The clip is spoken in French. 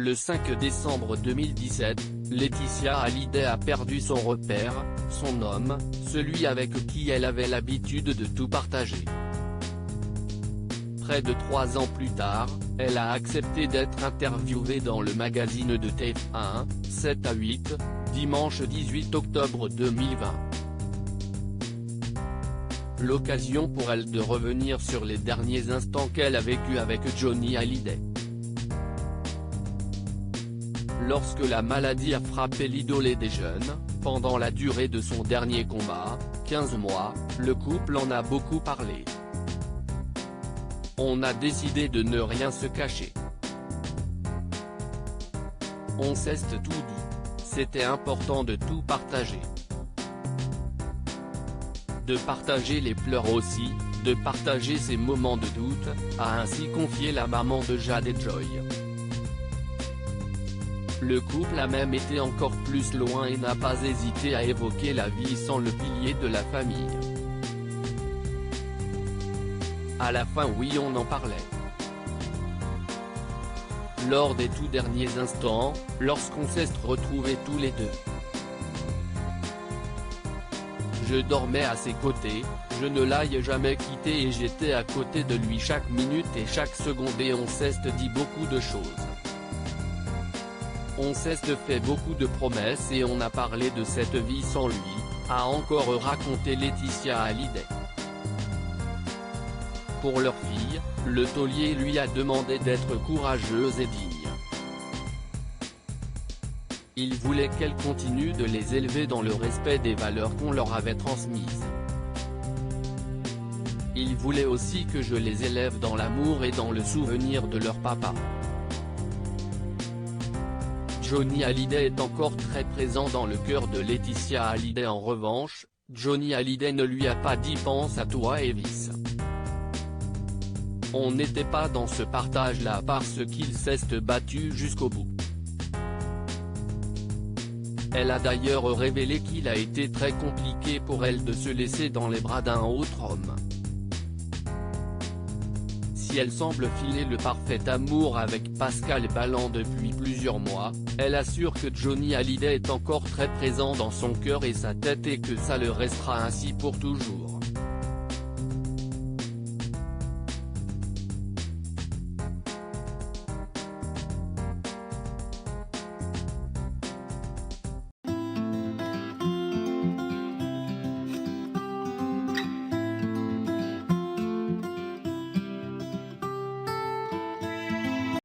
Le 5 décembre 2017, Laetitia Hallyday a perdu son repère, son homme, celui avec qui elle avait l'habitude de tout partager. Près de 3 ans plus tard, elle a accepté d'être interviewée dans le magazine de TF1, 7 à 8, dimanche 18 octobre 2020. L'occasion pour elle de revenir sur les derniers instants qu'elle a vécus avec Johnny Hallyday. Lorsque la maladie a frappé l'idole des jeunes, pendant la durée de son dernier combat, 15 mois, le couple en a beaucoup parlé. On a décidé de ne rien se cacher. On s'est tout dit. C'était important de tout partager. De partager les pleurs aussi, de partager ces moments de doute, a ainsi confié la maman de Jade et Joy. Le couple a même été encore plus loin et n'a pas hésité à évoquer la vie sans le pilier de la famille. À la fin oui on en parlait. Lors des tout derniers instants, lorsqu'on s'est retrouvés tous les deux. Je dormais à ses côtés, je ne l'ai jamais quitté et j'étais à côté de lui chaque minute et chaque seconde et on s'est dit beaucoup de choses. On s'est fait beaucoup de promesses et on a parlé de cette vie sans lui, a encore raconté Laetitia Hallyday. Pour leur fille, le taulier lui a demandé d'être courageuse et digne. Il voulait qu'elle continue de les élever dans le respect des valeurs qu'on leur avait transmises. Il voulait aussi que je les élève dans l'amour et dans le souvenir de leur papa. Johnny Hallyday est encore très présent dans le cœur de Laetitia Hallyday. En revanche, Johnny Hallyday ne lui a pas dit « pense à toi Elvis ». On n'était pas dans ce partage-là parce qu'il s'est battu jusqu'au bout. Elle a d'ailleurs révélé qu'il a été très compliqué pour elle de se laisser dans les bras d'un autre homme. Si elle semble filer le parfait amour avec Pascal Balland depuis plusieurs mois, elle assure que Johnny Hallyday est encore très présent dans son cœur et sa tête et que ça le restera ainsi pour toujours.